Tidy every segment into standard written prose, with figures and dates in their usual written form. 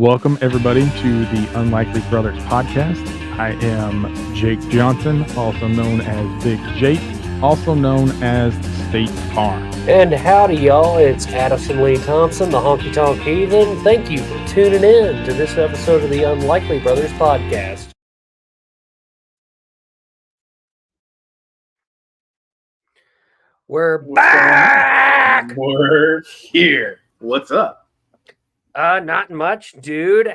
Welcome, everybody, to the Unlikely Brothers podcast. I am Jake Johnson, also known as Big Jake, also known as State Farm. And howdy, y'all. It's Addison Lee Thompson, the Honky Tonk Heathen. Thank you for tuning in to this episode of the Unlikely Brothers podcast. We're back! We're here. What's up? Not much, dude.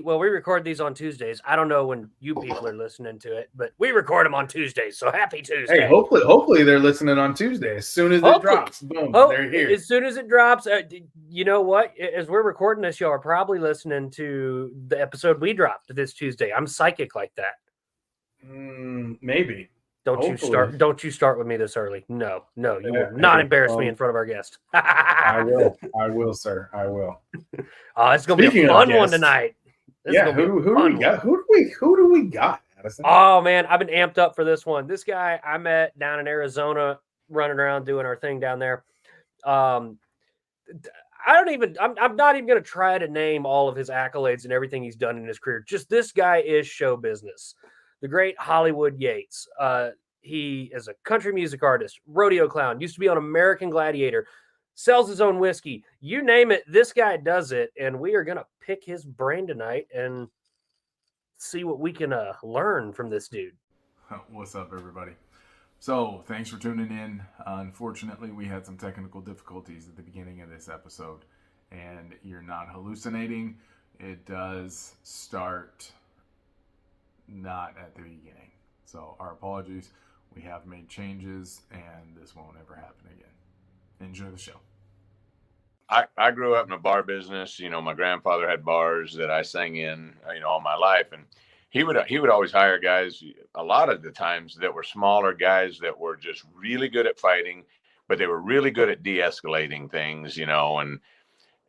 Well, we record these on Tuesdays. I don't know when you people are listening to it, but we record them on Tuesdays, so happy Tuesday. Hey, hopefully they're listening on Tuesday. As soon as it drops, boom, they're here. As soon as it drops, you know what? As we're recording this, y'all are probably listening to the episode we dropped this Tuesday. I'm psychic like that. Maybe. Don't you start with me this early. No, you will not embarrass me in front of our guest. I will, sir. I will. It's gonna be a fun one tonight. Who do we got, Addison? Oh man, I've been amped up for this one. This guy I met down in Arizona, running around doing our thing down there. I'm not even gonna try to name all of his accolades and everything he's done in his career. Just this guy is show business. The great HollywoodYates. He is a country music artist, rodeo clown, used to be on American Gladiator, sells his own whiskey. You name it, this guy does it. And we are going to pick his brain tonight and see what we can learn from this dude. What's up, everybody? So, thanks for tuning in. Unfortunately, we had some technical difficulties at the beginning of this episode. And you're not hallucinating. It does start not at the beginning. So our apologies. We have made changes and this won't ever happen again. Enjoy the show. I grew up in a bar business. You know, my grandfather had bars that I sang in, all my life. And he would always hire guys a lot of the times that were smaller guys that were just really good at fighting, but they were really good at de-escalating things, and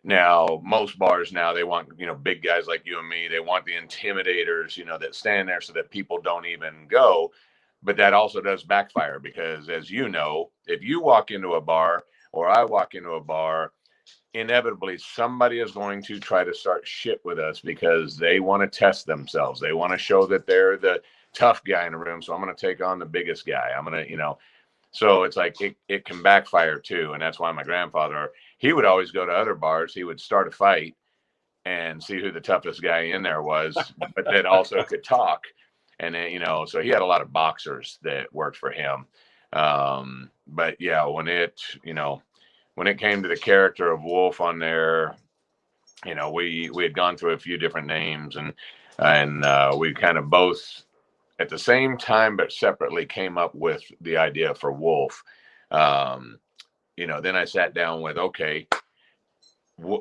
now, most bars now, they want, big guys like you and me. They want the intimidators, that stand there so that people don't even go. But that also does backfire because, as you know, if you walk into a bar or I walk into a bar, inevitably somebody is going to try to start shit with us because they want to test themselves. They want to show that they're the tough guy in the room. So I'm going to take on the biggest guy. I'm going to, so it's like it can backfire too. And that's why my grandfather, he would always go to other bars. He would start a fight and see who the toughest guy in there was, but that also could talk. And then, so he had a lot of boxers that worked for him. But yeah, when it came to the character of Wolf on there, we had gone through a few different names and we kind of both at the same time, but separately came up with the idea for Wolf. Then I sat down with, okay,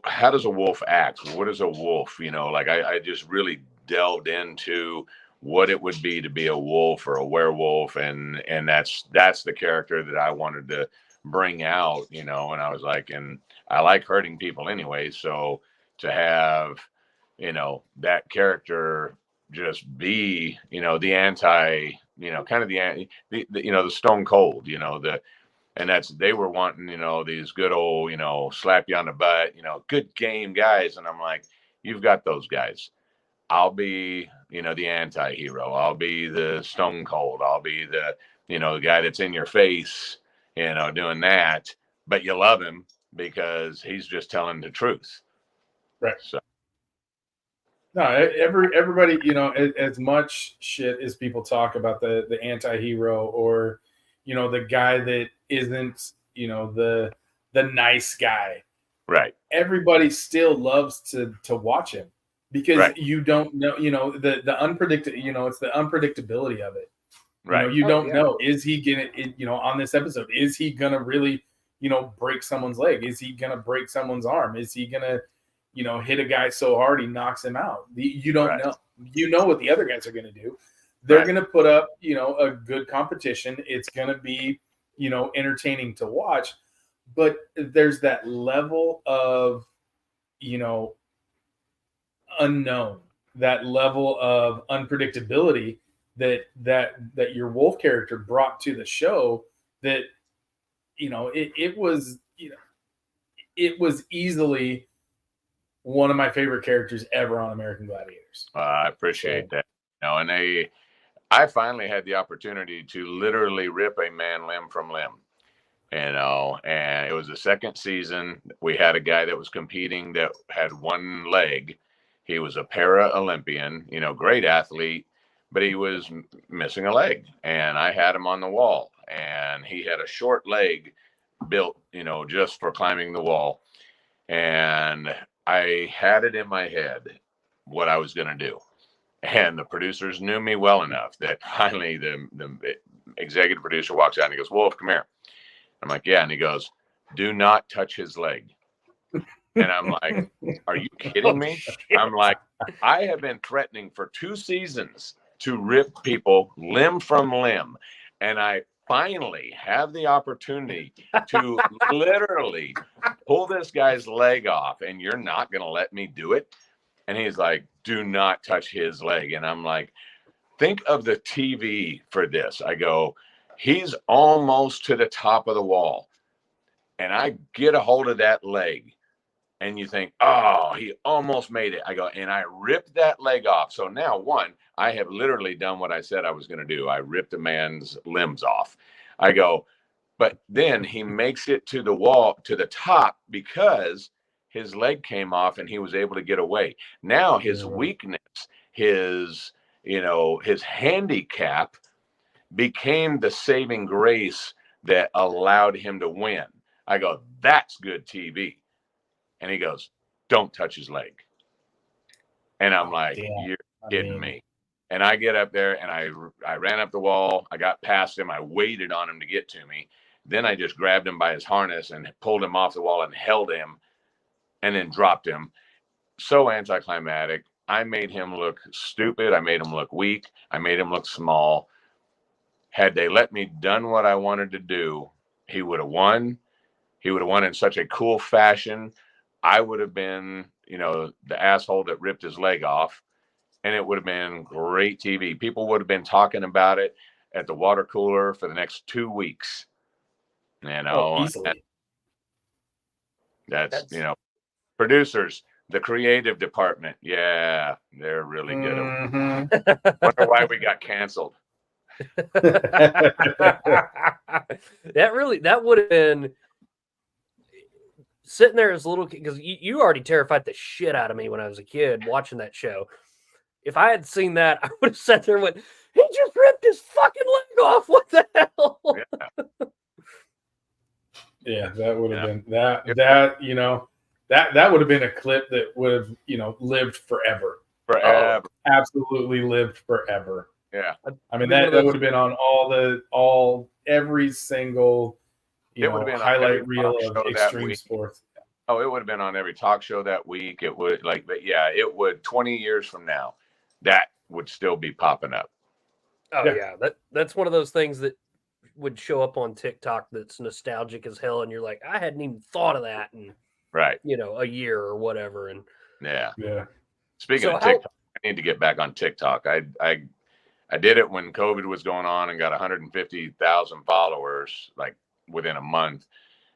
how does a wolf act? What is a wolf? I just really delved into what it would be to be a wolf or a werewolf. And that's the character that I wanted to bring out, and I was like, and I like hurting people anyway. So to have, that character just be, the anti, kind of the stone cold, and they were wanting, these good old, slap you on the butt, good game guys. And I'm like, you've got those guys. I'll be, the anti-hero. I'll be the stone cold. I'll be the, the guy that's in your face, doing that, but you love him because he's just telling the truth. Right. So. No, everybody, as much shit as people talk about the anti-hero or, the guy that isn't, the nice guy. Right. Everybody still loves to watch him because you don't know, the unpredictable, it's the unpredictability of it. Right. You don't know, is he gonna, on this episode, is he gonna really, break someone's leg? Is he gonna break someone's arm? Is he gonna, hit a guy so hard he knocks him out? You don't know. You know what the other guys are gonna do. They're going to put up, a good competition. It's going to be, entertaining to watch. But there's that level of, unknown, that level of unpredictability that your Wolf character brought to the show that, it was easily one of my favorite characters ever on American Gladiators. I appreciate that. And I finally had the opportunity to literally rip a man limb from limb. And it was the second season. We had a guy that was competing that had one leg. He was a para-Olympian, great athlete, but he was missing a leg. And I had him on the wall, and he had a short leg built, just for climbing the wall. And I had it in my head what I was going to do. And the producers knew me well enough that finally the executive producer walks out and he goes, "Wolf, come here." I'm like, "Yeah." And he goes, "Do not touch his leg." And I'm like, "Are you kidding me?" I'm like, I have been threatening for 2 seasons to rip people limb from limb. And I finally have the opportunity to literally pull this guy's leg off, and you're not going to let me do it. And he's like, "Do not touch his leg." And I'm like, think of the TV for this. I go, he's almost to the top of the wall. And I get a hold of that leg. And you think, oh, he almost made it. I go, and I ripped that leg off. So now, one, I have literally done what I said I was going to do. I ripped a man's limbs off. I go, but then he makes it to the wall, to the top, because his leg came off and he was able to get away. Now his weakness, his handicap became the saving grace that allowed him to win. I go, that's good TV. And he goes, "Don't touch his leg." And I'm like, "You're kidding me." And I get up there and I ran up the wall. I got past him. I waited on him to get to me. Then I just grabbed him by his harness and pulled him off the wall and held him and then dropped him. So anticlimactic. I made him look stupid. I made him look weak. I made him look small. Had they let me done what I wanted to do, he would have won. He would have won in such a cool fashion. I would have been, the asshole that ripped his leg off, and it would have been great TV. People would have been talking about it at the water cooler for the next 2 weeks. Easily. That's producers, the creative department. Yeah, they're really good at wonder why we got canceled. That would have been sitting there as a little kid, because you already terrified the shit out of me when I was a kid watching that show. If I had seen that, I would have sat there and went, "He just ripped his fucking leg off. What the hell?" Yeah, that would have been that would have been a clip that would have, lived forever. Forever. Absolutely lived forever. Yeah. I mean, that would have been on every single highlight reel of extreme sports. Oh, it would have been on every talk show that week. It would it would 20 years from now, that would still be popping up. Oh yeah. That's one of those things that would show up on TikTok that's nostalgic as hell, and you're like, I hadn't even thought of that in a year or whatever. And yeah. Speaking of TikTok, I need to get back on TikTok. I did it when COVID was going on and got 150,000 followers like within a month.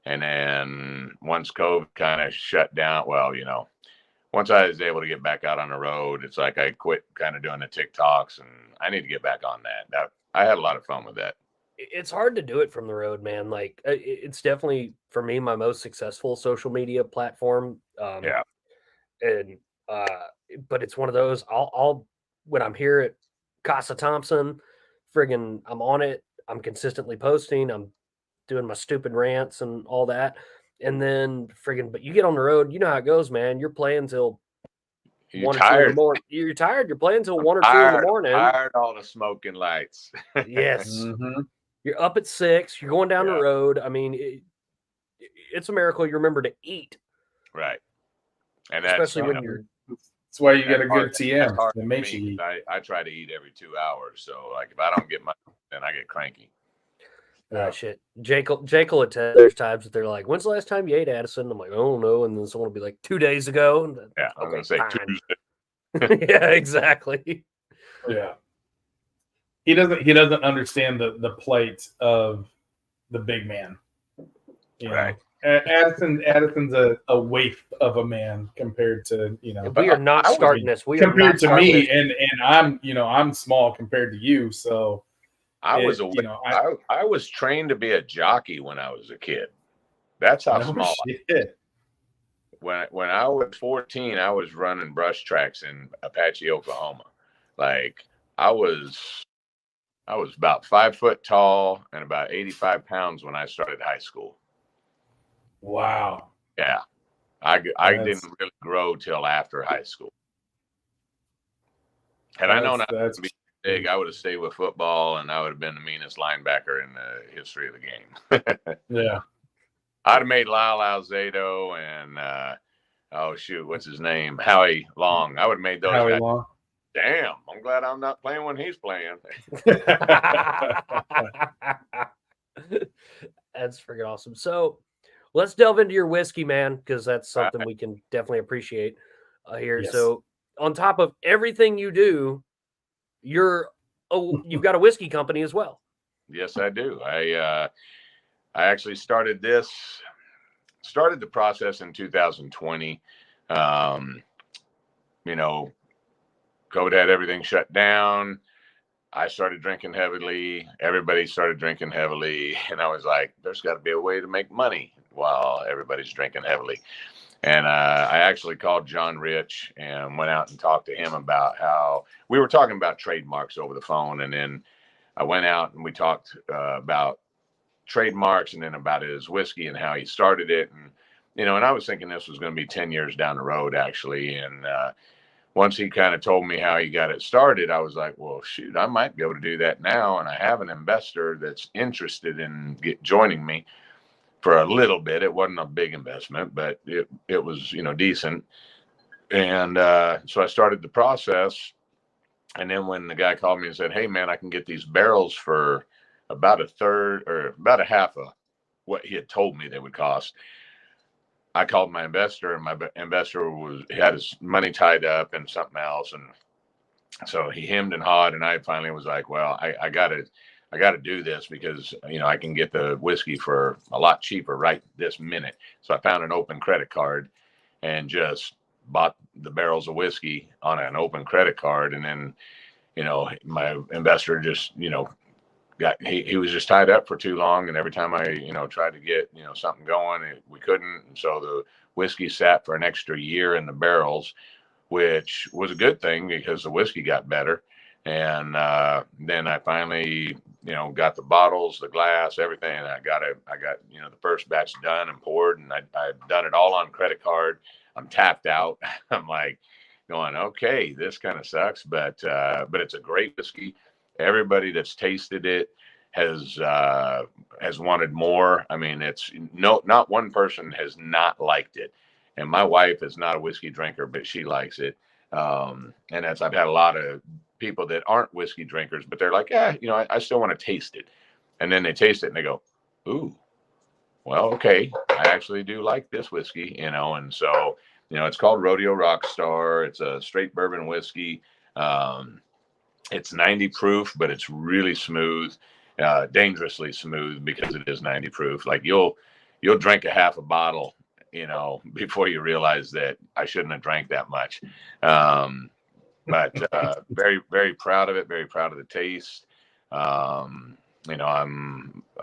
And then once COVID kind of shut down, once I was able to get back out on the road, it's like I quit kind of doing the TikToks, and I need to get back on that. I had a lot of fun with that. It's hard to do it from the road, man. Like, it's definitely, for me, my most successful social media platform. But it's one of those, I'll when I'm here at Casa Thompson, friggin', I'm on it. I'm consistently posting. I'm doing my stupid rants and all that. And then but you get on the road, you know how it goes, man. You're playing till You're tired. You're tired. You're playing till 1 or 2 in the morning. Tired all the smoking lights. Yes. Mm-hmm. You're up at 6. You're going down the road. I mean, it's a miracle you remember to eat. Right. And especially when you're. That's why you get a good TM that makes you eat. I try to eat every 2 hours. So, like, if I don't get then I get cranky. Shit. Jake will attest. There's times that they're like, "When's the last time you ate, Addison?" I'm like, "Oh no," and then someone will be like, 2 days ago. And then, I'm gonna say Tuesday. Yeah, exactly. Yeah. He doesn't understand the plight of the big man. Right. Addison's a waif of a man compared to We are not starting this. We are compared not to starting me, this. and I'm small compared to you. So I was trained to be a jockey when I was a kid. That's how small. Shit. When I was 14, I was running brush tracks in Apache, Oklahoma. Like I was about 5 foot tall and about 85 pounds when I started high school. Wow. Yeah. I didn't really grow till after high school. Had I known I was be big, I would have stayed with football, and I would have been the meanest linebacker in the history of the game. Yeah. I'd have made Lyle Alzado and what's his name? Howie Long. I would have made those Howie guys. Long. Damn, I'm glad I'm not playing when he's playing. That's freaking awesome. So let's delve into your whiskey, man, because that's something we can definitely appreciate here. Yes. So on top of everything you do, you've got a whiskey company as well. Yes, I do. I actually started the process in 2020. COVID had everything shut down. I started drinking heavily. Everybody started drinking heavily. And I was like, there's got to be a way to make money while everybody's drinking heavily. And I actually called John Rich and went out and talked to him about how we were talking about trademarks over the phone. And then I went out and we talked about trademarks and then about his whiskey and how he started it. And I was thinking this was going to be 10 years down the road, actually. And once he kind of told me how he got it started, I was like, well, shoot, I might be able to do that now. And I have an investor that's interested in joining me for a little bit. It wasn't a big investment, but it was, decent. And so I started the process. And then when the guy called me and said, hey, man, I can get these barrels for about a third or about a half of what he had told me they would cost, I called my investor, and my investor had his money tied up in something else. And so he hemmed and hawed, and I finally was like, well, I gotta do this because, I can get the whiskey for a lot cheaper right this minute. So I found an open credit card and just bought the barrels of whiskey on an open credit card. And then, my investor just, he was just tied up for too long. And every time I, tried to get, something going, we couldn't. And so the whiskey sat for an extra year in the barrels, which was a good thing because the whiskey got better. And then I finally, got the bottles, the glass, everything. I got, the first batch done and poured, and I've done it all on credit card. I'm tapped out. I'm like going, okay, this kind of sucks, but it's a great whiskey. Everybody that's tasted it has wanted more. I mean, not one person has not liked it. And my wife is not a whiskey drinker, but she likes it. And I've had a lot of people that aren't whiskey drinkers, but they're like, I still want to taste it. And then they taste it and they go, ooh, well, okay, I actually do like this whiskey, and so, it's called Rodeo Rockstar. It's a straight bourbon whiskey. It's 90 proof, but it's really smooth, dangerously smooth because it is 90 proof. Like you'll drink a half a bottle, before you realize that I shouldn't have drank that much. But very, very proud of it. Very proud of the taste. I'm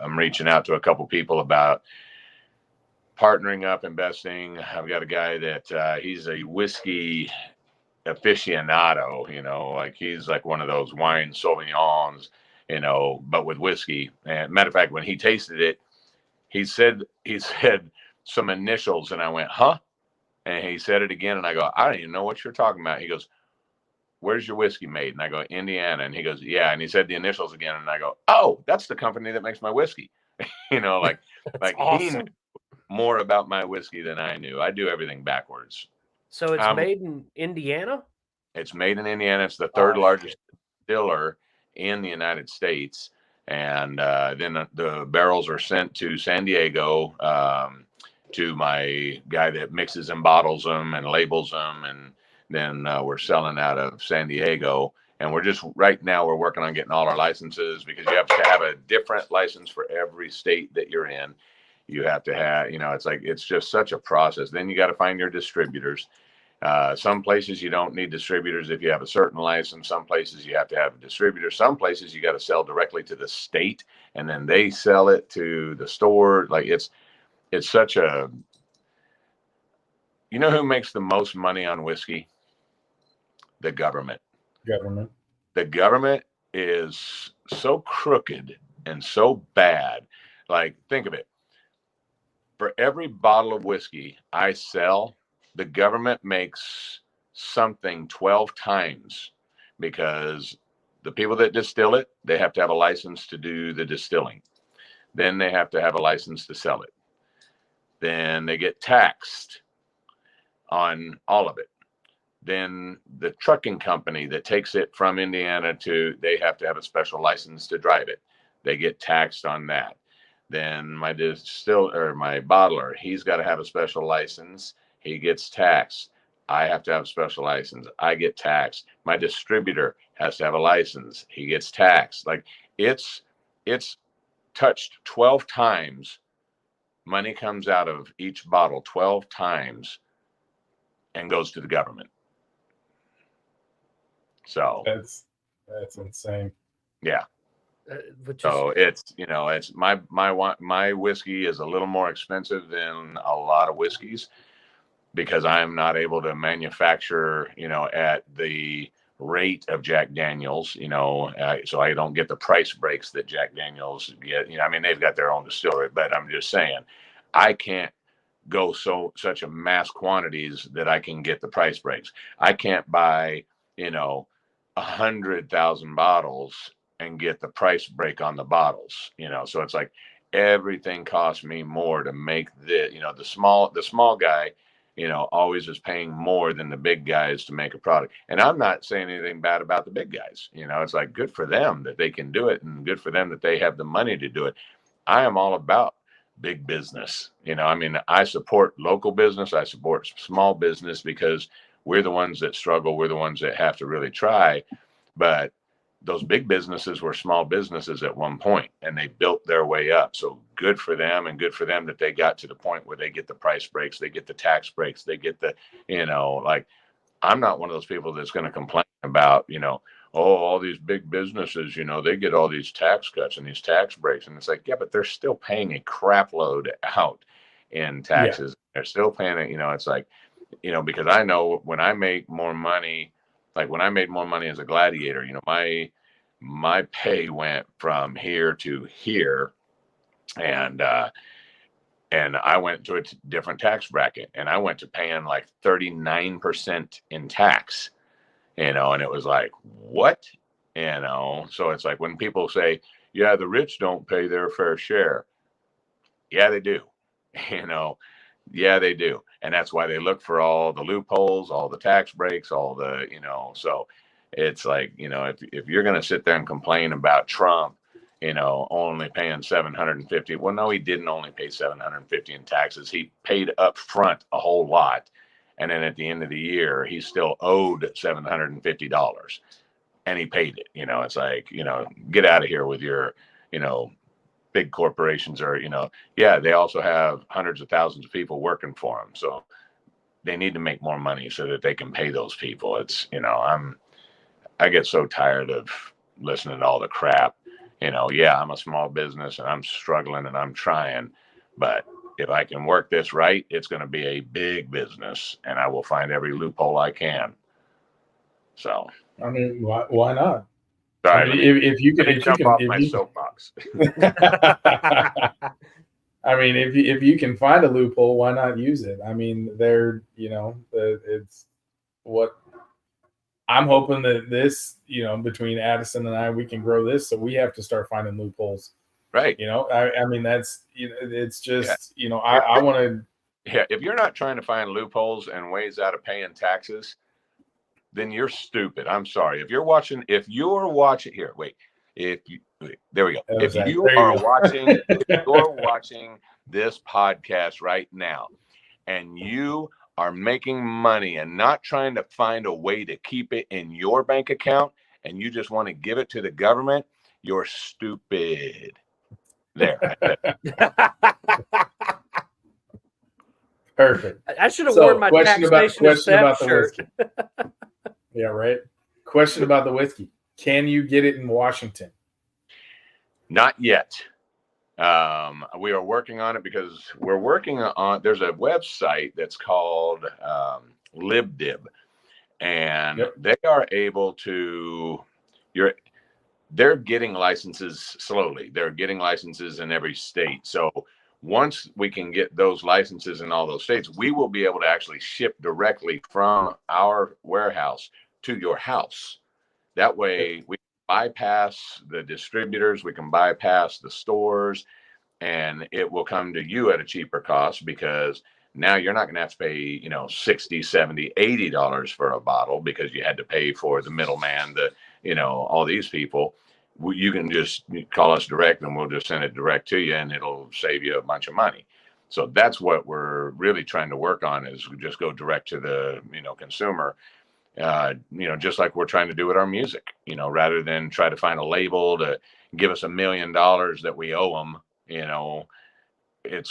reaching out to a couple people about partnering up, investing. I've got a guy that he's a whiskey aficionado, like he's like one of those wine sauvignons, but with whiskey. And matter of fact, when he tasted it, he said some initials, and I went, huh? And he said it again, and I go, I don't even know what you're talking about. He goes, where's your whiskey made? And I go, Indiana. And he goes, yeah. And he said the initials again, and I go, oh, that's the company that makes my whiskey. Like awesome. He knew more about my whiskey than I knew. I do everything backwards. So it's made in Indiana? It's made in Indiana. It's the third largest distiller in the United States. And then the barrels are sent to San Diego to my guy that mixes and bottles them and labels them. And then we're selling out of San Diego. And right now we're working on getting all our licenses because you have to have a different license for every state that you're in. You have to have, it's like, it's just such a process. Then you got to find your distributors. Some places you don't need distributors if you have a certain license. Some places you have to have a distributor. Some places you got to sell directly to the state, and then they sell it to the store. Like it's such a, who makes the most money on whiskey? The government. The government is so crooked and so bad. Like, think of it. For every bottle of whiskey I sell, the government makes something 12 times, because the people that distill it, they have to have a license to do the distilling. Then they have to have a license to sell it. Then they get taxed on all of it. Then the trucking company that takes it from Indiana they have to have a special license to drive it. They get taxed on that. Then my bottler, he's got to have a special license. He gets taxed. I have to have a special license. I get taxed. My distributor has to have a license. He gets taxed. Like it's touched 12 times. Money comes out of each bottle 12 times and goes to the government. So that's insane. Yeah. So it's my whiskey is a little more expensive than a lot of whiskeys, because I'm not able to manufacture, at the rate of Jack Daniels, so I don't get the price breaks that Jack Daniels get. They've got their own distillery, but I'm just saying, I can't go such a mass quantities that I can get the price breaks. I can't buy, 100,000 bottles and get the price break on the bottles, so it's like everything costs me more to make the small guy, always is paying more than the big guys to make a product. And I'm not saying anything bad about the big guys. It's like good for them that they can do it, and good for them that they have the money to do it. I am all about big business. I support local business. I support small business, because we're the ones that struggle. We're the ones that have to really try. But those big businesses were small businesses at one point, and they built their way up. So good for them, and good for them that they got to the point where they get the price breaks, they get the tax breaks, they get the, like, I'm not one of those people that's going to complain about, all these big businesses, they get all these tax cuts and these tax breaks. And it's like, yeah, but they're still paying a crap load out in taxes. Yeah. They're still paying it, it's like, because I know when I make more money, like when I made more money as a gladiator, my pay went from here to here, and I went to a different tax bracket, and I went to paying like 39% in tax, and it was like, what? So it's like when people say, yeah, the rich don't pay their fair share. Yeah, they do. Yeah, they do. And that's why they look for all the loopholes, all the tax breaks, all the, so it's like, if you're going to sit there and complain about Trump, only paying $750. Well, no, he didn't only pay $750 in taxes. He paid up front a whole lot. And then at the end of the year, he still owed $750, and he paid it. It's like, get out of here with your, big corporations are, yeah, they also have hundreds of thousands of people working for them. So they need to make more money so that they can pay those people. It's, I get so tired of listening to all the crap. Yeah, I'm a small business and I'm struggling and I'm trying, but if I can work this right, it's going to be a big business, and I will find every loophole I can. So, why not? Sorry, if you can jump off my soapbox. If you can find a loophole, why not use it? It's what I'm hoping that this, between Addison and I, we can grow this. So we have to start finding loopholes. Right. That's, it's just, yeah. I want to. Yeah. If you're not trying to find loopholes and ways out of paying taxes, then you're stupid. I'm sorry. If you're watching here, wait. There we go. If you're watching this podcast right now, and you are making money and not trying to find a way to keep it in your bank account, and you just want to give it to the government, you're stupid. There. Perfect. I should have So, worn my question about taxation the shirt. whiskey. Yeah, right. Question about the whiskey. Can you get it in Washington? Not yet. We are working on it because we're working on. There's a website that's called LibDib, and they are able to. They're getting licenses slowly. They're getting licenses in every state. So once we can get those licenses in all those states, we will be able to actually ship directly from our warehouse to your house. That way we bypass the distributors, we can bypass the stores, and it will come to you at a cheaper cost because now you're not going to have to pay, $60, $70, $80 for a bottle because you had to pay for the middleman, all these people. You can just call us direct and we'll just send it direct to you and it'll save you a bunch of money. So that's what we're really trying to work on, is we just go direct to the, consumer. Just like we're trying to do with our music, rather than try to find a label to give us $1 million that we owe them.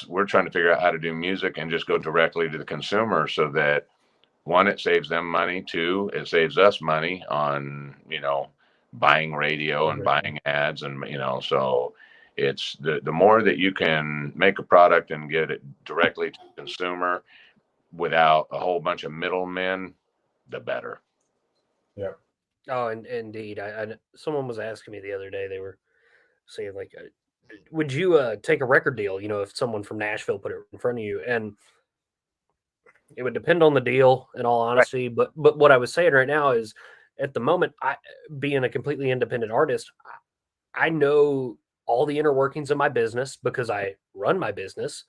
We're trying to figure out how to do music and just go directly to the consumer so that, one, it saves them money. Two, it saves us money on, buying radio and buying ads. And, so it's the more that you can make a product and get it directly to the consumer without a whole bunch of middlemen, the better. Yeah. Oh, and indeed. I someone was asking me the other day. They were saying, like, would you take a record deal? If someone from Nashville put it in front of you, and it would depend on the deal, in all honesty. Right. But what I was saying right now is, at the moment, being a completely independent artist, I know all the inner workings of my business because I run my business.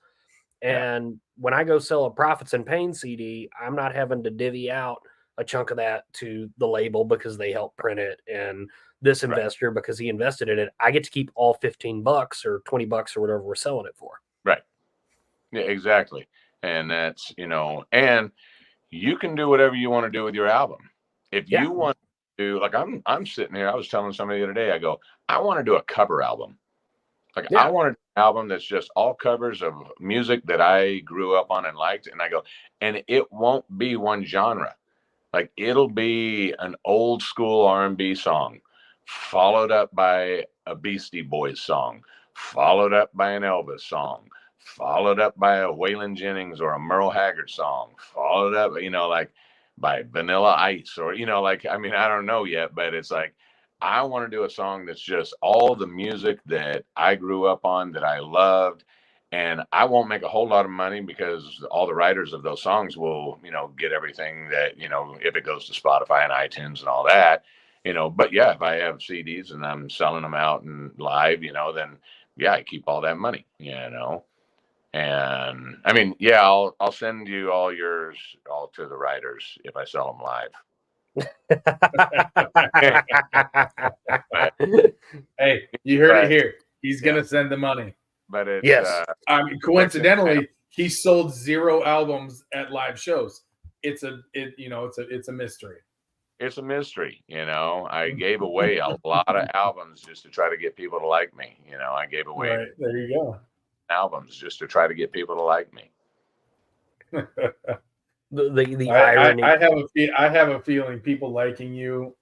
And when I go sell a Profits and Pain CD, I'm not having to divvy out a chunk of that to the label because they helped print it, and this investor because he invested in it. I get to keep all $15 or $20 or whatever we're selling it for. Right. Yeah, exactly. And that's, and you can do whatever you want to do with your album. If you want to, like, I'm sitting here, I was telling somebody the other day, I go, I want to do a cover album. Like, I want an album that's just all covers of music that I grew up on and liked. And I go, and it won't be one genre. Like, it'll be an old school R&B song, followed up by a Beastie Boys song, followed up by an Elvis song, followed up by a Waylon Jennings or a Merle Haggard song, followed up, like by Vanilla Ice or, I don't know yet, but it's like, I want to do a song that's just all the music that I grew up on, that I loved. And I won't make a whole lot of money because all the writers of those songs will, get everything that, if it goes to Spotify and iTunes and all that, but yeah, if I have CDs and I'm selling them out and live, then I keep all that money, and I'll send you all yours all to the writers if I sell them live. Hey, you heard it here. He's gonna send the money. But it's coincidentally, he sold 0 albums at live shows. It's a mystery. It's a mystery, I gave away a lot of albums just to try to get people to like me. I gave away there you go. albums just to try to get people to like me. The irony. I have a feeling people liking you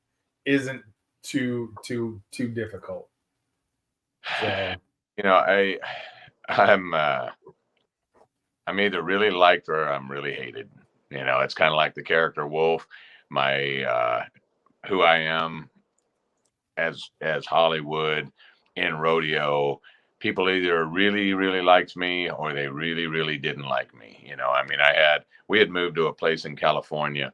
isn't too difficult. So, I'm either really liked or I'm really hated. It's kind of like the character Wolf. My who I am as Hollywood in rodeo. People either really, really liked me or they really, really didn't like me. We had moved to a place in California,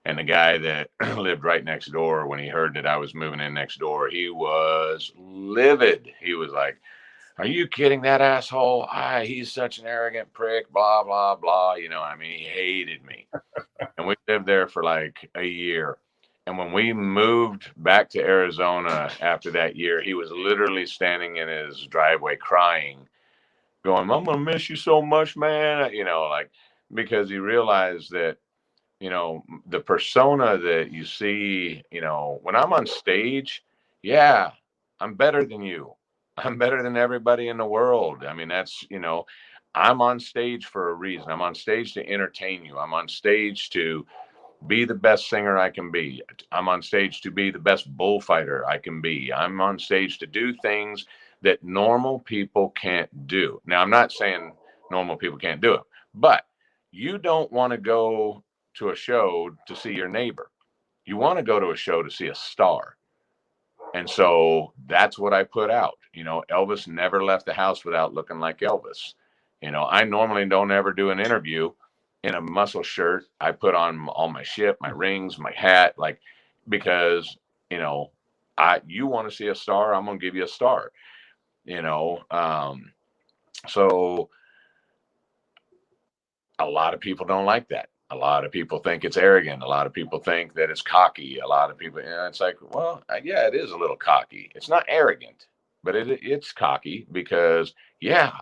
and the guy that lived right next door, when he heard that I was moving in next door, he was livid. He was like, "Are you kidding, that asshole? He's such an arrogant prick, blah, blah, blah." He hated me. And we lived there for like a year. And when we moved back to Arizona after that year, he was literally standing in his driveway crying, going, "I'm going to miss you so much, man." Because he realized that, the persona that you see, when I'm on stage, I'm better than you. I'm better than everybody in the world. That's, I'm on stage for a reason. I'm on stage to entertain you. I'm on stage to be the best singer I can be. I'm on stage to be the best bullfighter I can be. I'm on stage to do things that normal people can't do. Now, I'm not saying normal people can't do it, but you don't want to go to a show to see your neighbor. You want to go to a show to see a star. And so that's what I put out. Elvis never left the house without looking like Elvis. I normally don't ever do an interview in a muscle shirt. I put on all my shit, my rings, my hat, because, you want to see a star, I'm going to give you a star, so a lot of people don't like that. A lot of people think it's arrogant. A lot of people think that it's cocky. A lot of people, it's like, well, yeah, it is a little cocky. It's not arrogant, but it's cocky because, yeah,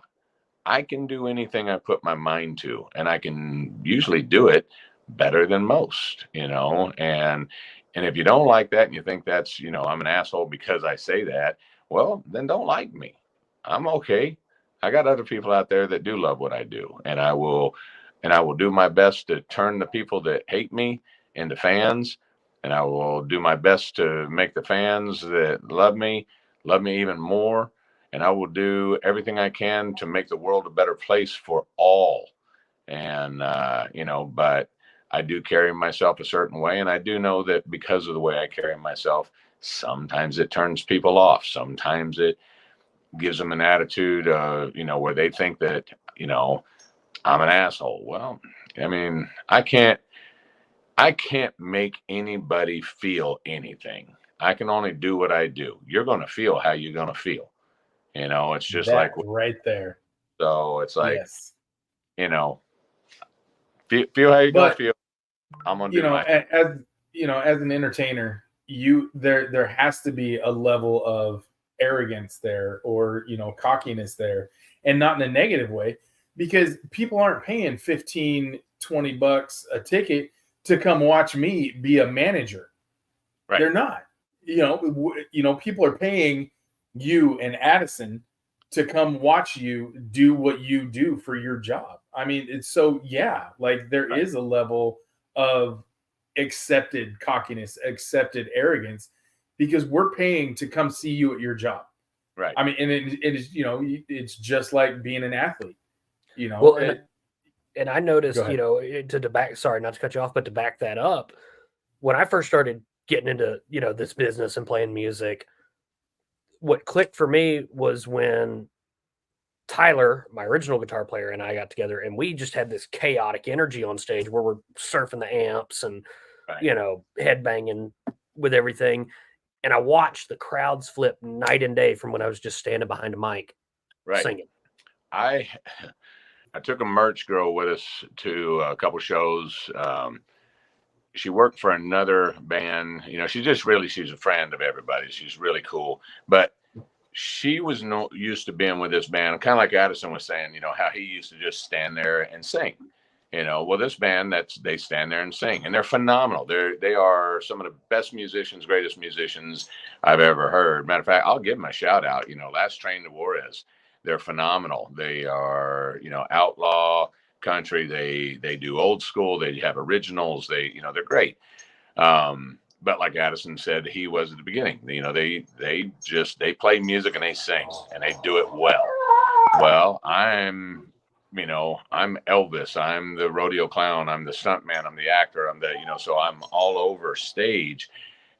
I can do anything I put my mind to, and I can usually do it better than most, and if you don't like that and you think that's, I'm an asshole because I say that, well, then don't like me. I'm okay. I got other people out there that do love what I do, and I will do my best to turn the people that hate me into fans, and I will do my best to make the fans that love me even more. And I will do everything I can to make the world a better place for all. And, but I do carry myself a certain way. And I do know that because of the way I carry myself, sometimes it turns people off. Sometimes it gives them an attitude, where they think that, I'm an asshole. Well, I mean, I can't make anybody feel anything. I can only do what I do. You're going to feel how you're going to feel. It's just that like right there. So it's like, Yes. feel how you're going to feel. I'm going to do my. As an entertainer, there has to be a level of arrogance there, or cockiness there, and not in a negative way, because people aren't paying $15-$20 a ticket to come watch me be a manager. Right. They're not. People are paying you and Addison to come watch you do what you do for your job. I mean, it's so, yeah, like there is a level of accepted cockiness, accepted arrogance, because we're paying to come see you at your job. Right. I mean, and it is, it's just like being an athlete, Well, and I noticed, sorry, not to cut you off, but to back that up, when I first started getting into, this business and playing music, what clicked for me was when Tyler, my original guitar player, and I got together, and we just had this chaotic energy on stage where we're surfing the amps and, headbanging with everything. And I watched the crowds flip night and day from when I was just standing behind a mic singing. I took a merch girl with us to a couple shows. She worked for another band. She's a friend of everybody. She's really cool. But she was used to being with this band, kind of like Addison was saying, how he used to just stand there and sing. Well, this band, they stand there and sing, and they're phenomenal. They are some of the best musicians, greatest musicians I've ever heard. Matter of fact, I'll give them a shout out. Last Train to Juarez, they're phenomenal. They are, outlaw country. They do old school. They have originals. They're great. But like Addison said, he was at the beginning. They play music and they sing and they do it well. Well, I'm Elvis. I'm the rodeo clown. I'm the stuntman. I'm the actor. so I'm all over stage.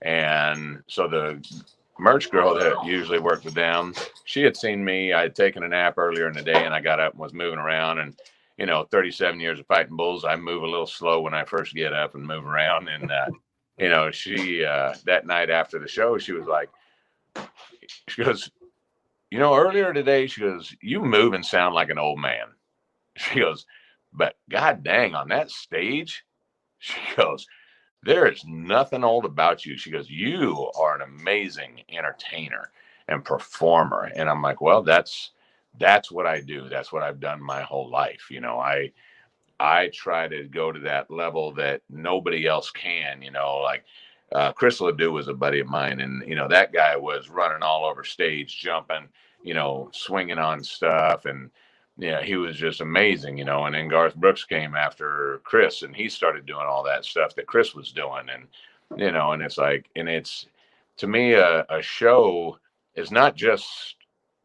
And so the merch girl that usually worked with them, she had seen me. I had taken a nap earlier in the day, and I got up and was moving around. And 37 years of fighting bulls, I move a little slow when I first get up and move around. And she that night after the show, she was like, she goes, earlier today, she goes, you move and sound like an old man. She goes, but God dang, on that stage, she goes, there is nothing old about you. She goes, you are an amazing entertainer and performer. And I'm like, well, that's what I do. That's what I've done my whole life. I try to go to that level that nobody else can, Chris Ledoux was a buddy of mine, and, that guy was running all over stage, jumping, swinging on stuff. And, yeah, he was just amazing, and then Garth Brooks came after Chris, and he started doing all that stuff that Chris was doing. And, and it's like, and it's, to me, a show is not just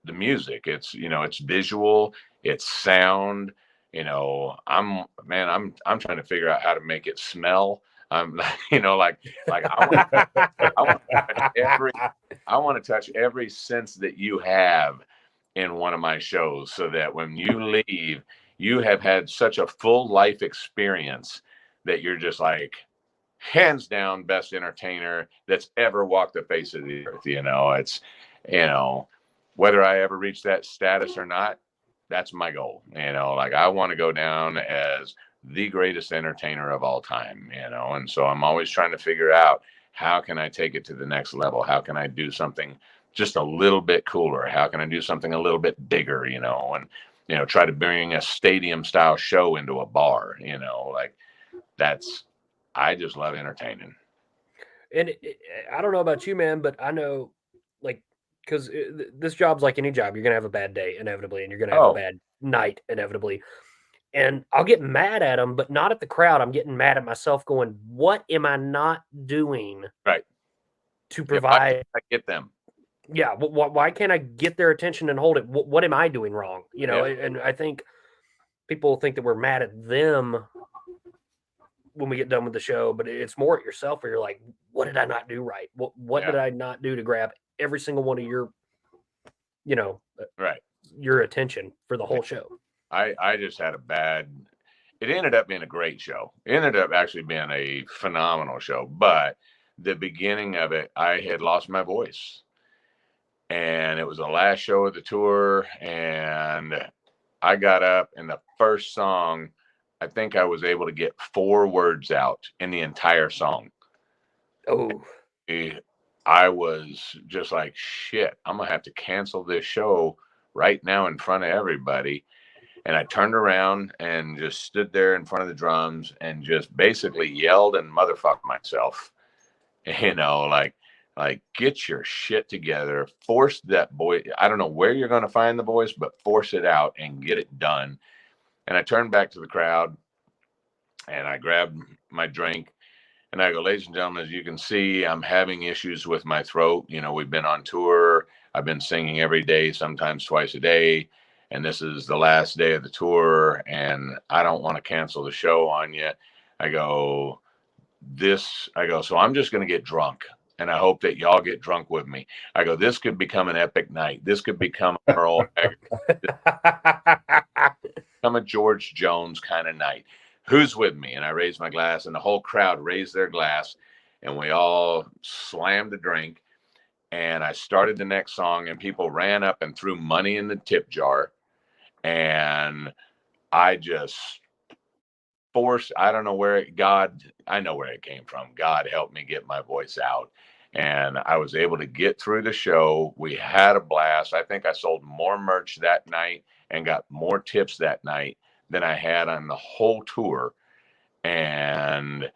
the music. It's, it's visual, it's sound, I'm trying to figure out how to make it smell. I'm, like I want to touch every sense that you have in one of my shows, so that when you leave, you have had such a full life experience that you're just like, hands down, best entertainer that's ever walked the face of the earth. It's, whether I ever reach that status or not, that's my goal. Like, I want to go down as the greatest entertainer of all time, and so I'm always trying to figure out, how can I take it to the next level? How can I do something just a little bit cooler? How can I do something a little bit bigger, and, try to bring a stadium style show into a bar, like I just love entertaining. And I don't know about you, man, but I know, like, because this job's like any job. You're going to have a bad day inevitably, and you're going to have a bad night inevitably. And I'll get mad at them, but not at the crowd. I'm getting mad at myself going, what am I not doing to provide? Yeah, I get them. Yeah. Why can't I get their attention and hold it? What am I doing wrong? And I think people think that we're mad at them when we get done with the show, but it's more at yourself, where you're like, what did I not do right? What did I not do to grab every single one of your, your attention for the whole show? I just had it ended up being a great show. It ended up actually being a phenomenal show, but the beginning of it, I had lost my voice, and it was the last show of the tour. And I got up, and the first song, I think I was able to get 4 words out in the entire song. Oh, I was just like, shit, I'm going to have to cancel this show right now in front of everybody. And I turned around and just stood there in front of the drums and just basically yelled and motherfucked myself, like, get your shit together, force that voice. I don't know where you're going to find the voice, but force it out and get it done. And I turned back to the crowd, and I grabbed my drink, and I go, ladies and gentlemen, as you can see, I'm having issues with my throat. We've been on tour. I've been singing every day, sometimes twice a day. And this is the last day of the tour, and I don't want to cancel the show on you. I go, so I'm just going to get drunk, and I hope that y'all get drunk with me. I go, this could become an epic night. This could become a Earl become a George Jones kind of night. Who's with me? And I raised my glass, and the whole crowd raised their glass, and we all slammed the drink. And I started the next song, and people ran up and threw money in the tip jar. And I just forced, I don't know where I know where it came from. God helped me get my voice out. And I was able to get through the show. We had a blast. I think I sold more merch that night and got more tips that night than I had on the whole tour. And,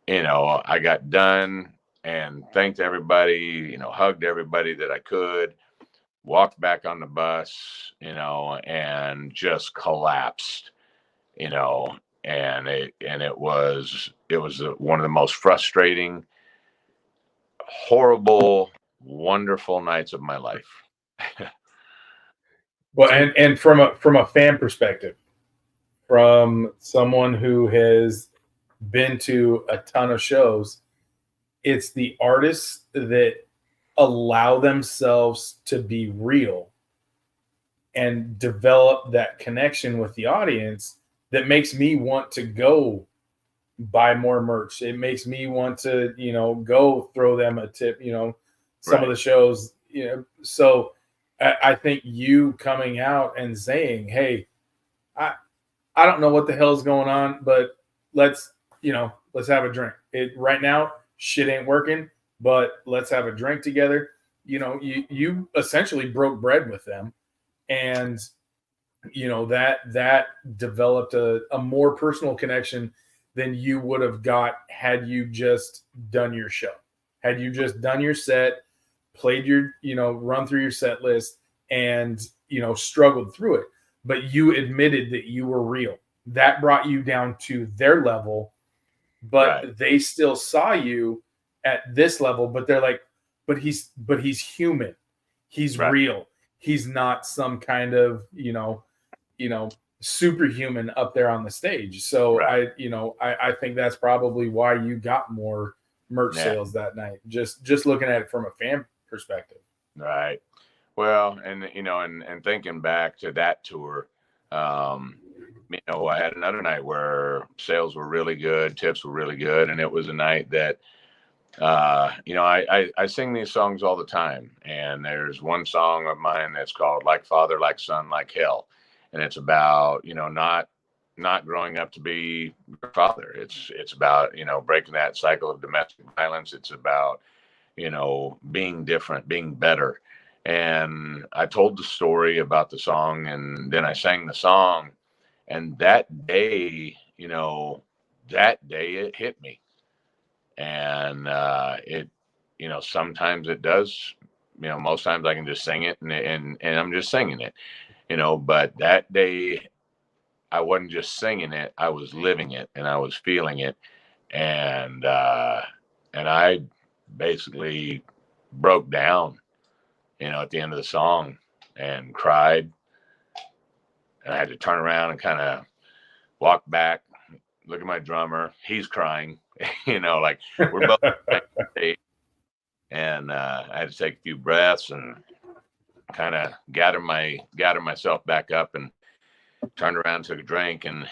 I got done and thanked everybody, hugged everybody that I could, walked back on the bus, and just collapsed, and it was one of the most frustrating, horrible, wonderful nights of my life. Well, and from a fan perspective, from someone who has been to a ton of shows, it's the artists that allow themselves to be real and develop that connection with the audience that makes me want to go buy more merch. It makes me want to, go throw them a tip, some of the shows, so I think you coming out and saying, hey, I don't know what the hell is going on, but let's have a drink. Right now, shit ain't working, but let's have a drink together. You essentially broke bread with them, and that developed a more personal connection than you would have got had you just done your show. Had you just done your set, played your, run through your set list, and struggled through it. but you admitted that you were real. That brought you down to their level, but they still saw you at this level, but they're like, but he's human. He's real. He's not some kind of, superhuman up there on the stage. So I think that's probably why you got more merch sales that night. Just looking at it from a fan perspective. Right. Well, and and thinking back to that tour, I had another night where sales were really good, tips were really good, and it was a night that I sing these songs all the time, and there's one song of mine that's called Like Father, Like Son, Like Hell. And it's about, not growing up to be your father. It's about, breaking that cycle of domestic violence. It's about, being different, being better. And I told the story about the song, and then I sang the song. And that day it hit me. And it, sometimes it does, most times I can just sing it and I'm just singing it, but that day I wasn't just singing it, I was living it and I was feeling it. And I basically broke down, at the end of the song and cried. And I had to turn around and kind of walk back, look at my drummer. He's crying, like we're both and I had to take a few breaths and kind of gather myself back up, and turned around, took a drink, and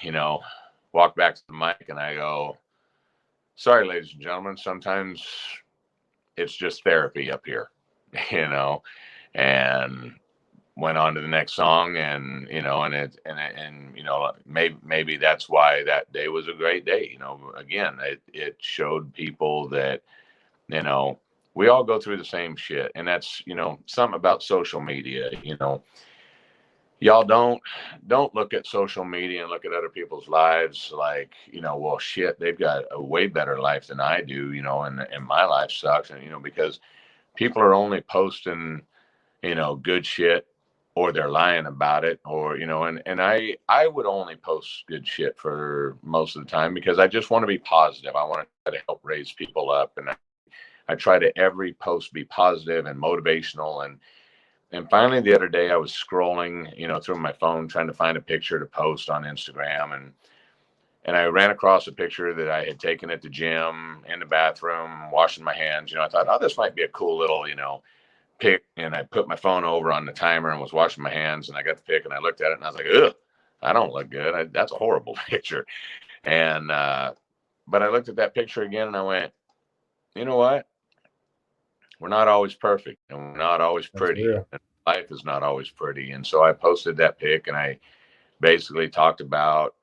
walked back to the mic, and I go, sorry, ladies and gentlemen, sometimes it's just therapy up here, and went on to the next song. And maybe that's why that day was a great day. Again, it showed people that we all go through the same shit. And that's something about social media. Y'all don't look at social media and look at other people's lives like, well, shit, they've got a way better life than I do, and my life sucks. And because people are only posting good shit, or they're lying about it, or and I would only post good shit for most of the time, because I just want to be positive. I want to try to help raise people up, and I try to every post be positive and motivational. And finally the other day I was scrolling through my phone trying to find a picture to post on Instagram, and I ran across a picture that I had taken at the gym, in the bathroom, washing my hands. I thought, oh, this might be a cool little pic. And I put my phone over on the timer and was washing my hands, and I got the pic and I looked at it and I was like, ugh, I don't look good. That's a horrible picture. And but I looked at that picture again and I went, you know what? We're not always perfect, and we're not always pretty. Life is not always pretty. And so I posted that pic, and I basically talked about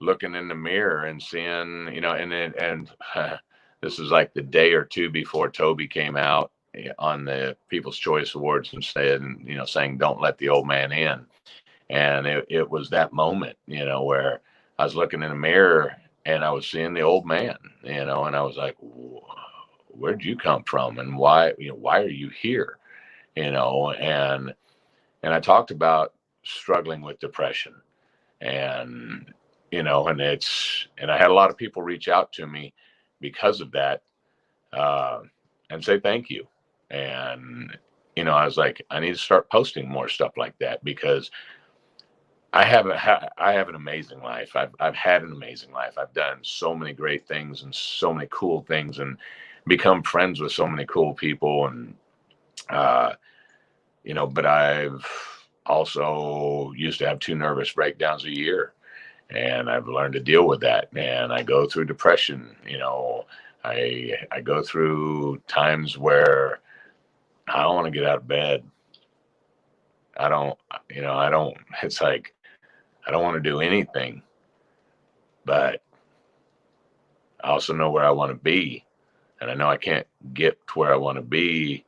looking in the mirror and seeing, and this is like the day or two before Toby came out on the People's Choice Awards and said, saying, don't let the old man in. And it was that moment, where I was looking in the mirror and I was seeing the old man, and I was like, where'd you come from? And why are you here? And I talked about struggling with depression, and, and I had a lot of people reach out to me because of that, and say, thank you. And, I was like, I need to start posting more stuff like that, because I have an amazing life. I've had an amazing life. I've done so many great things and so many cool things, and become friends with so many cool people. And, but I've also used to have 2 nervous breakdowns a year, and I've learned to deal with that. And I go through depression. I go through times where I don't want to get out of bed. It's like, I don't want to do anything, but I also know where I want to be. And I know I can't get to where I want to be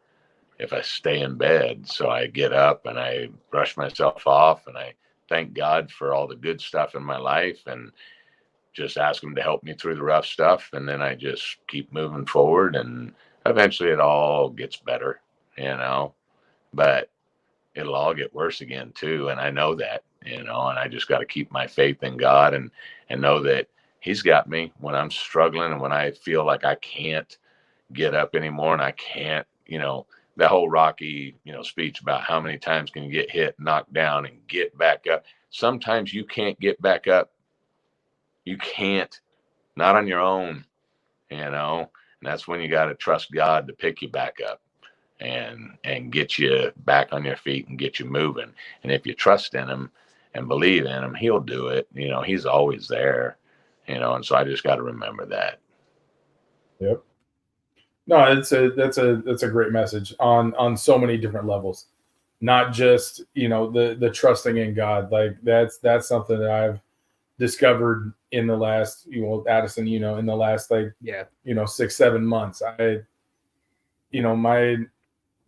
if I stay in bed. So I get up and I brush myself off, and I thank God for all the good stuff in my life, and just ask him to help me through the rough stuff. And then I just keep moving forward, and eventually it all gets better, but it'll all get worse again too. And I know that, and I just got to keep my faith in God and know that he's got me when I'm struggling and when I feel like I can't get up anymore and I can't, the whole Rocky, speech about how many times can you get hit, knocked down, and get back up. Sometimes you can't get back up. You can't, not on your own, and that's when you got to trust God to pick you back up and get you back on your feet and get you moving. And if you trust in him and believe in him, he'll do it. He's always there, and so I just got to remember that. Yep. No, that's a great message on so many different levels, not just, the trusting in God. Like that's something that I've discovered in the last, Addison, in the last 6-7 months.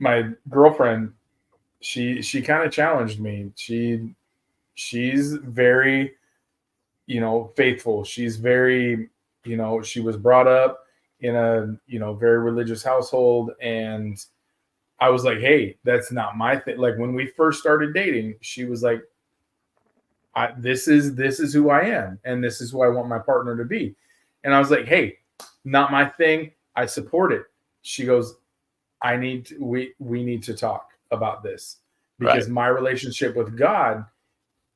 My girlfriend, she kind of challenged me. She's very, faithful. She's very, she was brought up in a, very religious household. And I was like, hey, that's not my thing. Like when we first started dating, she was like, this is who I am. And this is who I want my partner to be. And I was like, hey, not my thing. I support it. She goes, we need to talk about this, because Right. my relationship with God,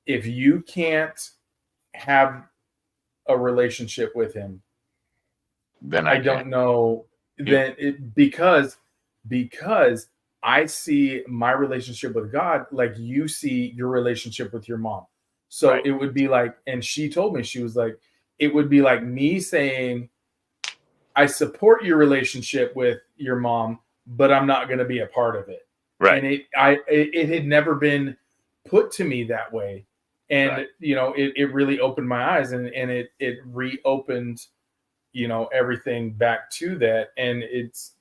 if you can't have a relationship with him, Then I don't know. Then because I see my relationship with God like you see your relationship with your mom. So Right. it would be like, and she told me, she was like, it would be like me saying, I support your relationship with your mom, but I'm not going to be a part of it. Right. And it had never been put to me that way. And, Right. It really opened my eyes, and it reopened, everything back to that. And it's,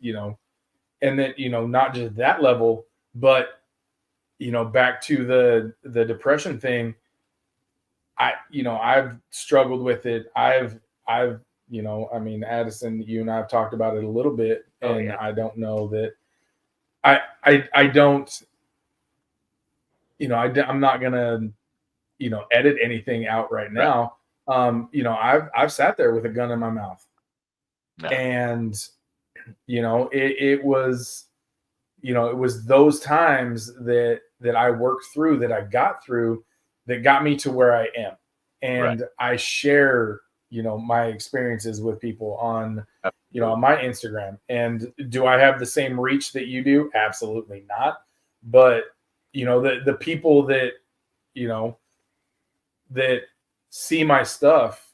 and then, not just that level, but, back to the depression thing. I've struggled with it. I've, Addison, you and I have talked about it a little bit, and yeah. I don't know that I don't, I'm not going to, edit anything out right now. Right. I've sat there with a gun in my mouth, No. and, it was those times that I worked through, that I got through, that got me to where I am. And I share, my experiences with people on, on my Instagram. And do I have the same reach that you do? Absolutely not. But, the people that, that see my stuff,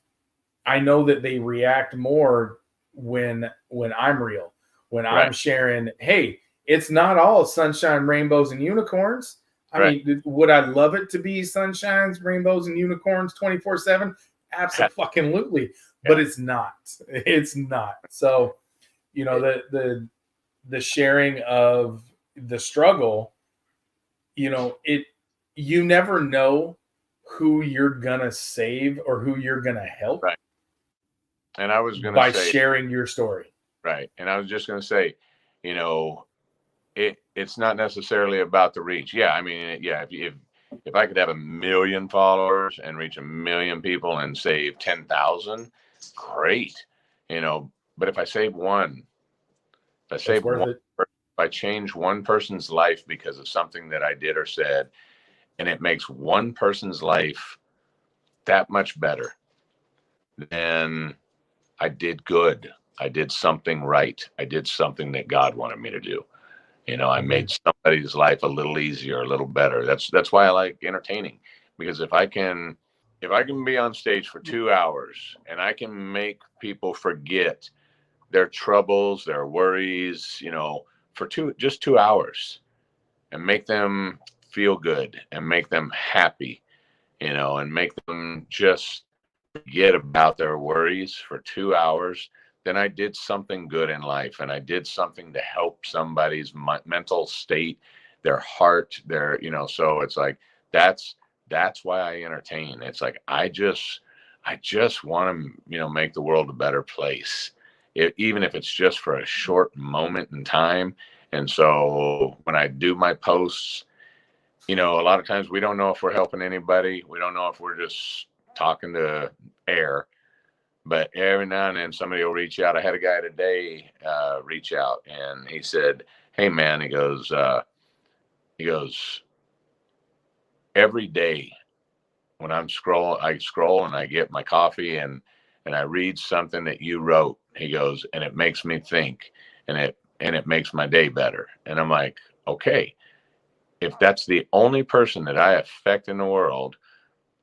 I know that they react more when I'm real, when I'm sharing, hey, it's not all sunshine, rainbows, and unicorns. I mean, would I love it to be sunshines, rainbows, and unicorns 24/7? Absolutely. Yeah. But it's not. It's not. So, the sharing of the struggle, you never know who you're gonna save or who you're gonna help. Right. And I was gonna by say, sharing your story. Right. And I was just gonna say, it's not necessarily about the reach. Yeah, I mean, yeah, if I could have 1 million followers and reach 1 million people and save 10,000, great. But if I save one, if I change one person's life because of something that I did or said, and it makes one person's life that much better, then I did good. I did something right. I did something that God wanted me to do. I made somebody's life a little easier, a little better. That's why I like entertaining, because if I can be on stage for 2 hours and I can make people forget their troubles, their worries, for just 2 hours, and make them feel good and make them happy, and make them just forget about their worries for 2 hours, then I did something good in life, and I did something to help somebody's mental state, their heart, so it's like, that's why I entertain. It's like, I just want to, make the world a better place, even if it's just for a short moment in time. And so when I do my posts, a lot of times we don't know if we're helping anybody. We don't know if we're just talking to air. But every now and then somebody will reach out. I had a guy today reach out, and he said, "Hey man," he goes, every day when I scroll and I get my coffee and I read something that you wrote. He goes, and it makes me think, and it makes my day better. And I'm like, okay, if that's the only person that I affect in the world,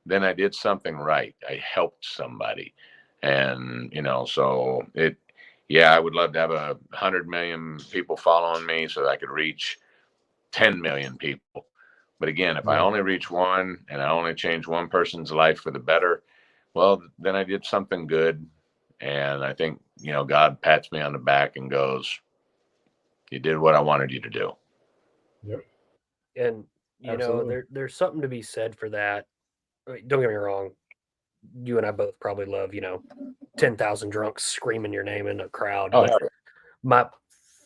then I did something right. I helped somebody. And, so I would love to have 100 million people following me so that I could reach 10 million people. But again, if I only reach one and I only change one person's life for the better, well, then I did something good. And I think, God pats me on the back and goes, you did what I wanted you to do. Yep. And, there's something to be said for that. I mean, don't get me wrong. You and I both probably love, 10,000 drunks screaming your name in a crowd. Oh, But my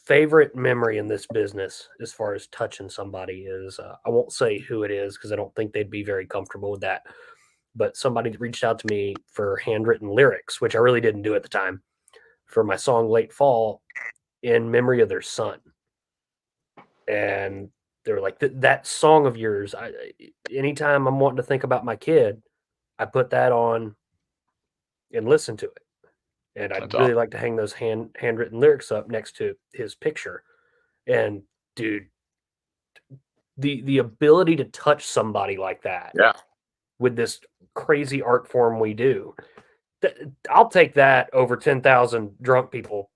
favorite memory in this business, as far as touching somebody, is I won't say who it is because I don't think they'd be very comfortable with that. But somebody reached out to me for handwritten lyrics, which I really didn't do at the time, for my song Late Fall in memory of their son. And they were like, that song of yours, anytime I'm wanting to think about my kid, I put that on and listen to it. And I'd really like to hang those handwritten lyrics up next to his picture. And dude, the ability to touch somebody like that, with this crazy art form we do, I'll take that over 10,000 drunk people,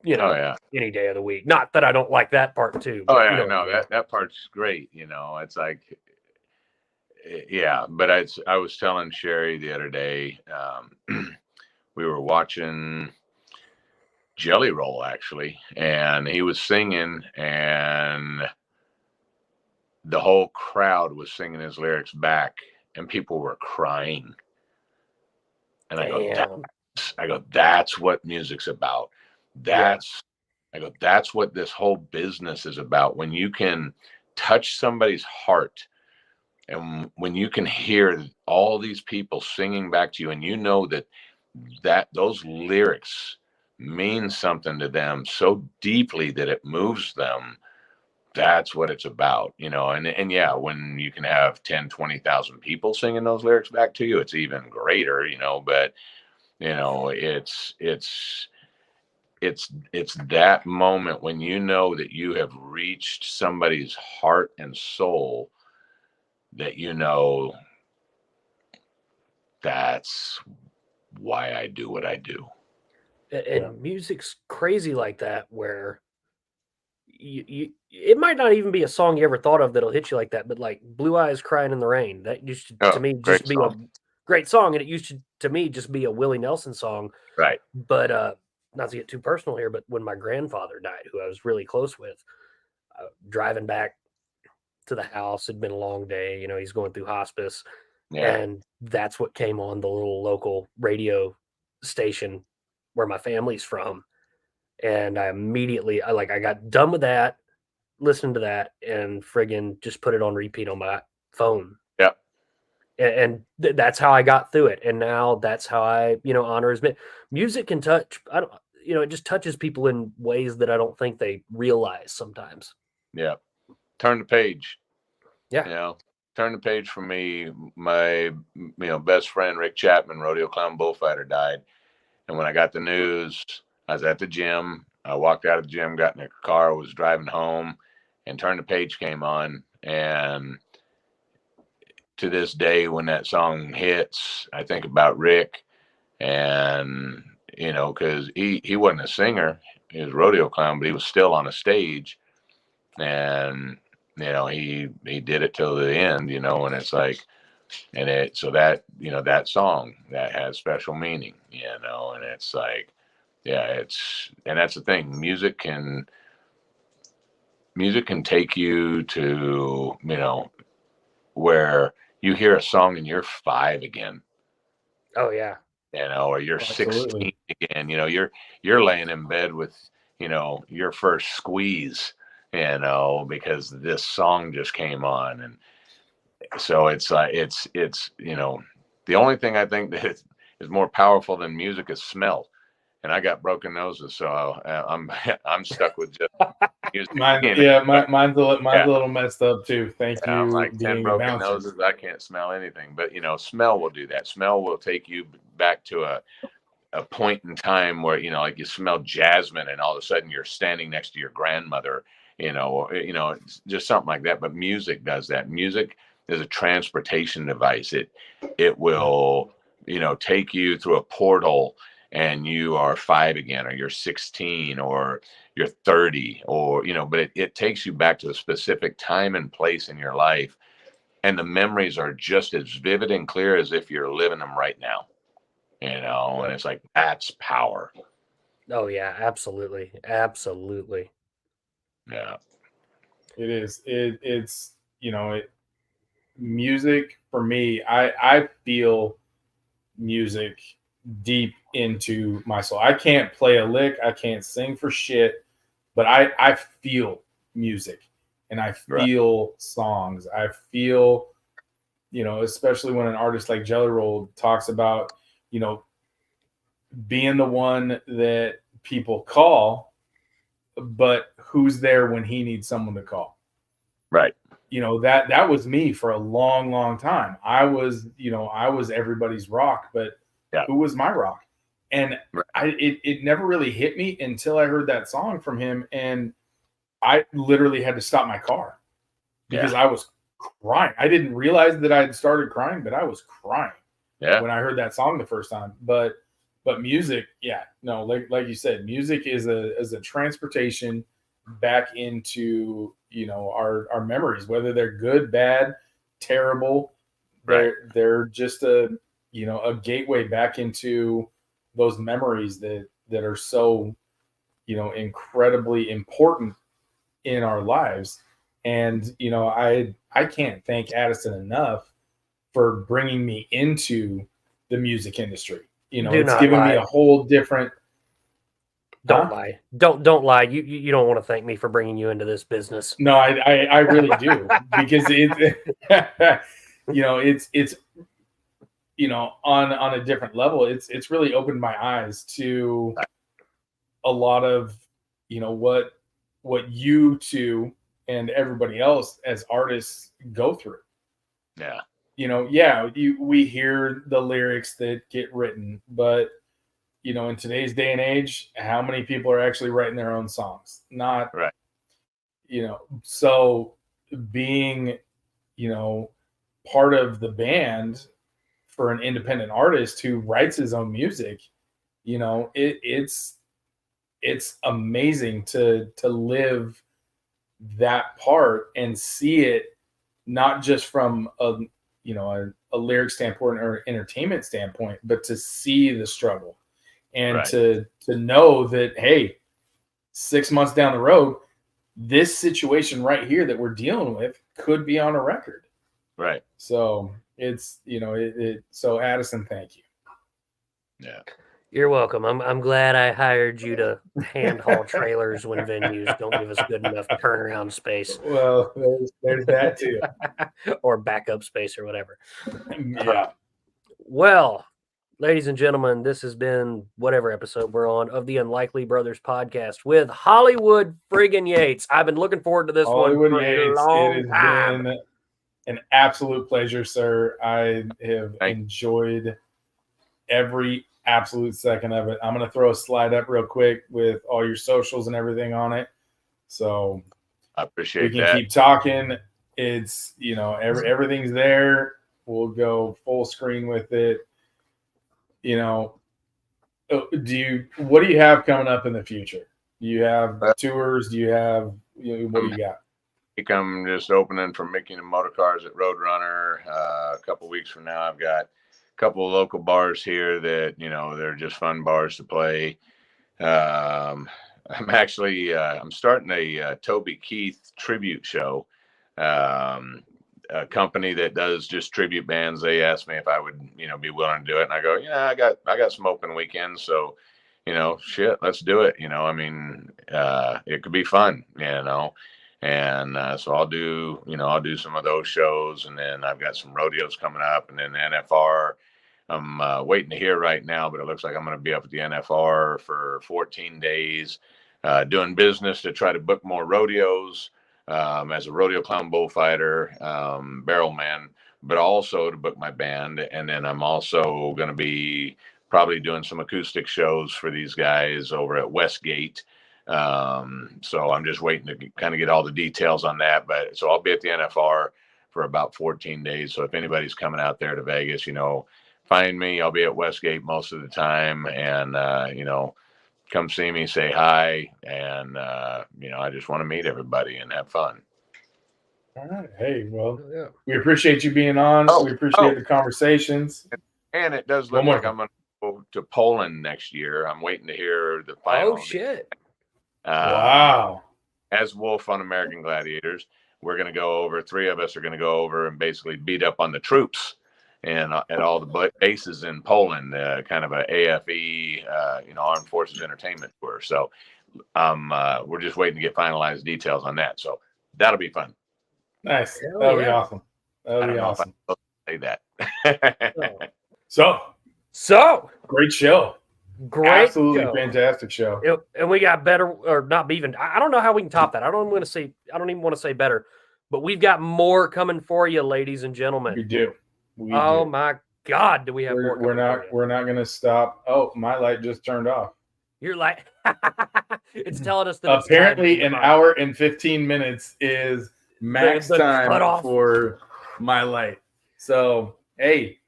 any day of the week. Not that I don't like that part too. But, that part's great. It's like, but I was telling Sherry the other day, we were watching Jelly Roll actually, and he was singing, and the whole crowd was singing his lyrics back, and people were crying. And I go, that's what music's about. That's what this whole business is about. When you can touch somebody's heart, and when you can hear all these people singing back to you, and that those lyrics mean something to them so deeply that it moves them, that's what it's about, and when you can have 10, 20,000 people singing those lyrics back to you, it's even greater, but it's that moment when that you have reached somebody's heart and soul, that that's why I do what I do. And music's crazy like that, where it might not even be a song you ever thought of that'll hit you like that, but like Blue Eyes Crying in the Rain, that used to me just be a great song, and it used to me just be a Willie Nelson song. Right. But not to get too personal here, but when my grandfather died, who I was really close with, driving back to the house, it'd been a long day, he's going through hospice. And that's what came on the little local radio station where my family's from. And I immediately, I got done with that, listening to that, and friggin' just put it on repeat on my phone. Yep. And that's how I got through it. And now that's how I, honor his music can touch. It just touches people in ways that I don't think they realize sometimes. Yeah. Turn the page. Yeah. Turn the page for me. My, best friend, Rick Chapman, rodeo clown bullfighter, died. And when I got the news, I was at the gym. I walked out of the gym, got in the car, was driving home, and Turn the Page came on. And to this day, when that song hits, I think about Rick. And, because he wasn't a singer, he was a rodeo clown, but he was still on a stage. And, he did it till the end, and it's like, so that, that song that has special meaning, and it's like, and that's the thing. Music can take you to, where you hear a song and you're 5 again. Oh yeah. Or you're 16 again, you're laying in bed with, your first squeeze, because this song just came on. And so it's like, it's, the only thing I think that is more powerful than music is smell. And I got broken noses, so I'm stuck with just music. Mine's a little messed up too. Thank you. I'm like 10 being a broken bouncer. noses. I can't smell anything. But smell will do that. Smell will take you back to a point in time where like you smell jasmine, and all of a sudden you're standing next to your grandmother. It's just something like that. But music does that. Music is a transportation device. It will take you through a portal, and you are 5 again, or you're 16, or you're 30, or but it takes you back to a specific time and place in your life, and the memories are just as vivid and clear as if you're living them right now. And it's like, that's power. Oh yeah, absolutely. Absolutely. Yeah. It is. It's music for me. I feel music deep into my soul. I can't play a lick. I can't sing for shit, but I feel music, and I feel songs. I feel, especially when an artist like Jelly Roll talks about, being the one that people call, but who's there when he needs someone to call. Right. That was me for a long, long time. I was everybody's rock, but who was my rock? And it never really hit me until I heard that song from him, and I literally had to stop my car because I was crying. I didn't realize that I had started crying, but I was crying when I heard that song the first time. But music, like you said, music is a transportation back into our memories, whether they're good, bad, terrible. They're just a gateway back into those memories that are so incredibly important in our lives. And I can't thank Addison enough for bringing me into the music industry. It's given me a whole different. Don't lie. Don't lie. You don't want to thank me for bringing you into this business. No, I really do, because it's on a different level. It's really opened my eyes to a lot of what you two and everybody else as artists go through. Yeah. We hear the lyrics that get written, but in today's day and age, how many people are actually writing their own songs? Not right. So being, part of the band for an independent artist who writes his own music, it's amazing to live that part and see it, not just from a lyric standpoint or entertainment standpoint, but to see the struggle and to know that, hey, 6 months down the road, this situation right here that we're dealing with could be on a record. Right. So it's, so Addison, thank you. Yeah. You're welcome. I'm glad I hired you to hand haul trailers when venues don't give us good enough turnaround space. Well, there's that too. Or backup space or whatever. Yeah. Well, ladies and gentlemen, this has been whatever episode we're on of the Unlikely Brothers podcast with Hollywood friggin' Yates. I've been looking forward to this Hollywood one for Yates, a long it has time. been an absolute pleasure, sir. I have enjoyed every absolute second of it. I'm going to throw a slide up real quick with all your socials and everything on it. So I appreciate we can keep talking. It's, everything's there. We'll go full screen with it. What do you have coming up in the future? Do you have tours? Do you have, what do you got? I'm just opening for Mickey and Motor Cars at Roadrunner. A couple weeks from now, I've got a couple of local bars here that, they're just fun bars to play. I'm starting a Toby Keith tribute show. A company that does just tribute bands. They asked me if I would, be willing to do it. And I go, yeah, I got some open weekends. So, shit, let's do it. It could be fun, And so I'll do some of those shows, and then I've got some rodeos coming up, and then NFR. I'm waiting to hear right now, but it looks like I'm going to be up at the NFR for 14 days, doing business to try to book more rodeos as a rodeo clown bullfighter, barrel man, but also to book my band. And then I'm also going to be probably doing some acoustic shows for these guys over at Westgate. So I'm just waiting to kind of get all the details on that. But so I'll be at the NFR for about 14 days. So if anybody's coming out there to Vegas, find me. I'll be at Westgate most of the time, and come see me, say hi, and I just want to meet everybody and have fun. All right. Hey, well, Yeah. we appreciate you being on. We appreciate the conversations. And it does look like I'm going to go to Poland next year. I'm waiting to hear the final. Oh shit! Wow. As Wolf on American Gladiators, we're going to go over. 3 of us are going to go over and basically beat up on the troops and at all the bases in Poland, kind of a AFE, Armed Forces Entertainment tour. So we're just waiting to get finalized details on that. So that'll be fun. Nice. Hell That'll be yeah. awesome. That'll be awesome. If I say that. So great show. Great, Absolutely show. Fantastic show. And we got better, or not even. I don't know how we can top that. I don't even want to say better, but we've got more coming for you, ladies and gentlemen. We do. My God, do we have more? We're not going to stop. Oh, my light just turned off. You're like, it's telling us that apparently an hour and 15 minutes is max time for my light. So, hey,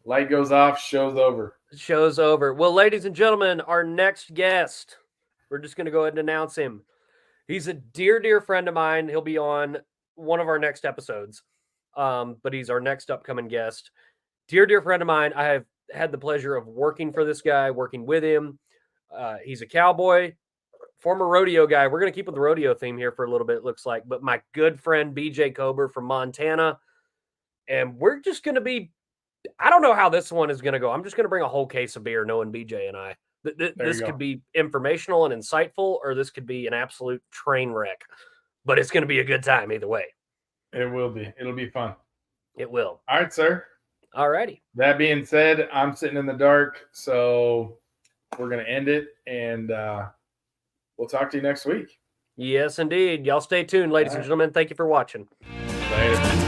light goes off, show's over. Show's over. Well, ladies and gentlemen, our next guest, we're just going to go ahead and announce him. He's a dear, dear friend of mine. He'll be on one of our next episodes, but he's our next upcoming guest. Dear, dear friend of mine. I have had the pleasure of working for this guy, working with him. He's a cowboy, former rodeo guy. We're going to keep with the rodeo theme here for a little bit, it looks like. But my good friend, BJ Kober from Montana. And we're just going to be, I don't know how this one is going to go. I'm just going to bring a whole case of beer, knowing BJ and I. This could be informational and insightful, or this could be an absolute train wreck. But it's going to be a good time either way. It will be. It'll be fun. It will. All right, sir. All righty. That being said, I'm sitting in the dark, so we're going to end it, and we'll talk to you next week. Yes, indeed. Y'all stay tuned, ladies and gentlemen. Thank you for watching. Later.